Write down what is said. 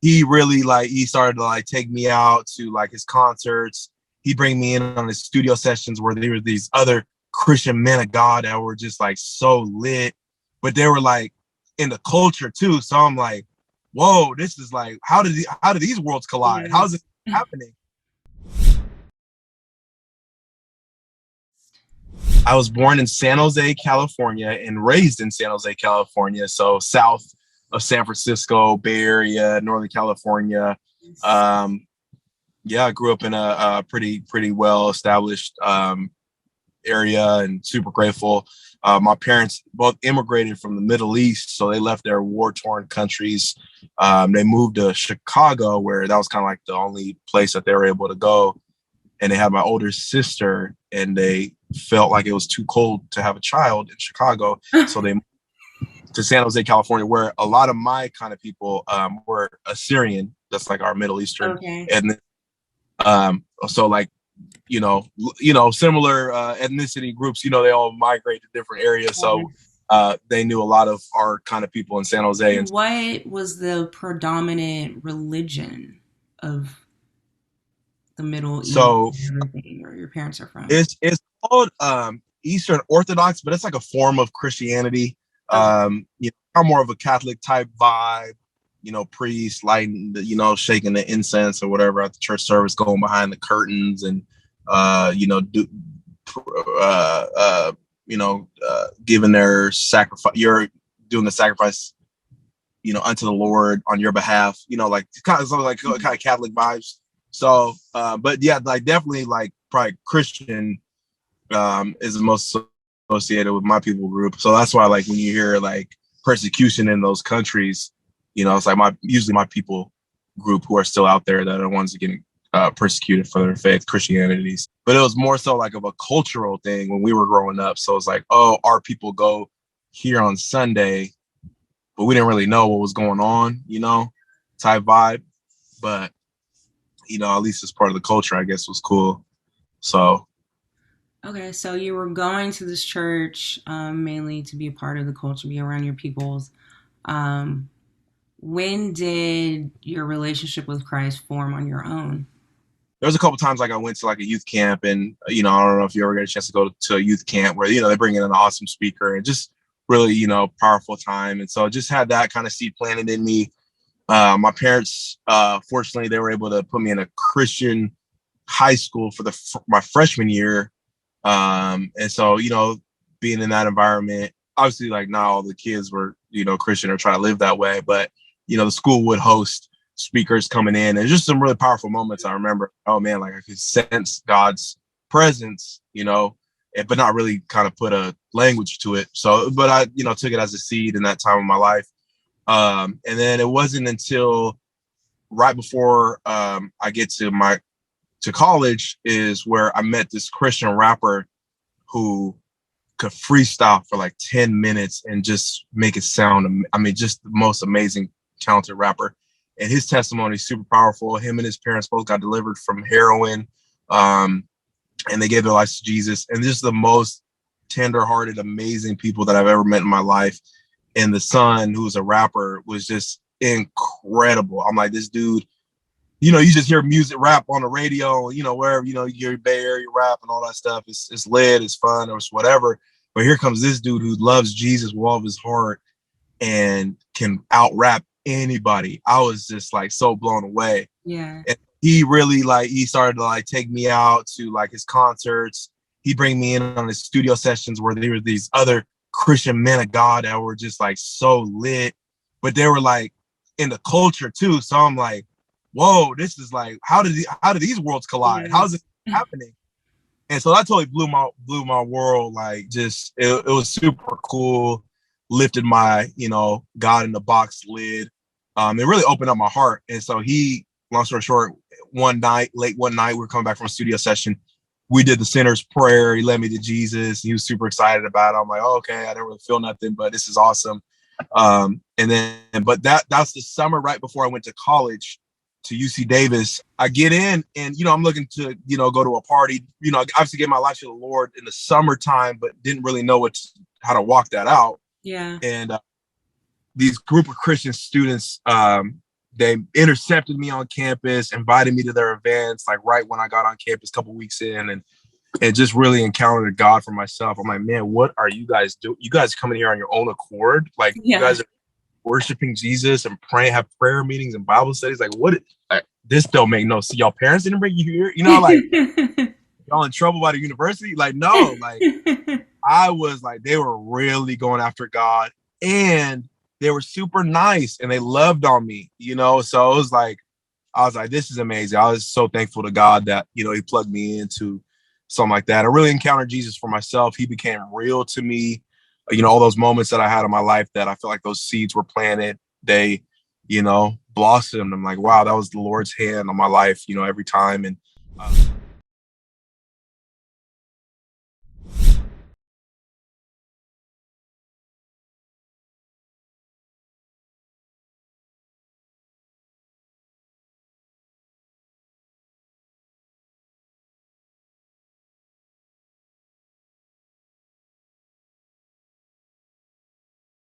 he really like, he started to like take me out to like his concerts. He'd bring me in on his studio sessions where there were these other Christian men of God that were just like so lit, but they were like in the culture too. So I'm like, whoa, this is like, how do these worlds collide? How's it happening? I was born in San Jose, California, and raised in San Jose, California. So south of San Francisco, Bay Area, Northern California. Yeah, I grew up in a pretty well established area, and super grateful. My parents both immigrated from the Middle East, so they left their war-torn countries. They moved to Chicago, where that was kind of like the only place that they were able to go. And they had my older sister, and they felt like it was too cold to have a child in Chicago, so they moved to San Jose, California, where a lot of my kind of people were Assyrian. That's like our Middle Eastern, okay. And so like, similar ethnicity groups, they all migrate to different areas. So they knew a lot of our kind of people in San Jose. And what was the predominant religion of the Middle East and everything where your parents are from? It's called Eastern Orthodox, but it's like a form of Christianity. More of a Catholic type vibe. Priests lighting the, shaking the incense or whatever at the church service, going behind the curtains, and giving their sacrifice. You're doing the sacrifice, unto the Lord on your behalf. Like kind of Catholic vibes. So, but yeah, like definitely like probably Christian is the most associated with my people group. So that's why like when you hear like persecution in those countries, it's like usually my people group who are still out there that are the ones that getting persecuted for their faith, Christianities. But it was more so like of a cultural thing when we were growing up. So it's like, oh, our people go here on Sunday, but we didn't really know what was going on, type vibe. But at least it's part of the culture, I guess, was cool. So. Okay, so you were going to this church mainly to be a part of the culture, be around your peoples. When did your relationship with Christ form on your own? There was a couple times like I went to like a youth camp, and I don't know if you ever get a chance to go to a youth camp where they bring in an awesome speaker, and just really powerful time. And so just had that kind of seed planted in me. My parents, fortunately, they were able to put me in a Christian high school for my freshman year. And so, being in that environment, obviously like not all the kids were, Christian or try to live that way, but, the school would host speakers coming in, and just some really powerful moments. I remember, oh man, like I could sense God's presence, but not really kind of put a language to it. So, but I, took it as a seed in that time of my life. And then it wasn't until right before I get to college is where I met this Christian rapper who could freestyle for like 10 minutes and just make it sound, just the most amazing, talented rapper. And his testimony is super powerful. Him and his parents both got delivered from heroin, and they gave their lives to Jesus. And just the most tender-hearted, amazing people that I've ever met in my life. And the son, who's a rapper, was just incredible. I'm like, this dude, you just hear music rap on the radio, wherever, you hear Bay Area rap and all that stuff. It's lit, it's fun, or it's whatever. But here comes this dude who loves Jesus with all of his heart and can out rap anybody. I was just like so blown away. Yeah. And he really he started to like take me out to like his concerts. He'd bring me in on his studio sessions where there were these other Christian men of God that were just like so lit, but they were like in the culture too. So I'm like, whoa, this is like, how do these worlds collide? How's it happening? And so that totally blew my world. Like, just it was super cool. Lifted my God in the box lid. It really opened up my heart. And so long story short, late one night, we were coming back from a studio session. We did the sinner's prayer. He led me to Jesus. He was super excited about it. I'm like, oh, okay, I didn't really feel nothing, but this is awesome. But that's the summer right before I went to college, to UC Davis. I get in and, I'm looking to, go to a party, obviously get my life to the Lord in the summertime, but didn't really know how to walk that out. Yeah. And these group of Christian students, they intercepted me on campus, invited me to their events, like right when I got on campus, a couple weeks in, and just really encountered God for myself. I'm like, man, what are you guys doing? You guys coming here on your own accord? Like, you Yeah. guys are worshiping Jesus and praying, have prayer meetings and Bible studies. Like, what? Like, this don't make no sense. Y'all parents didn't bring you here, you know? Like, y'all in trouble by the university? Like, no. Like, I was like, they were really going after God, and they were super nice, and they loved on me, you know? So it was like, I was like, this is amazing. I was so thankful to God that, you know, he plugged me into something like that. I really encountered Jesus for myself. He became real to me. You know, all those moments that I had in my life that I feel like those seeds were planted, they, you know, blossomed. I'm like, wow, that was the Lord's hand on my life, you know, every time. And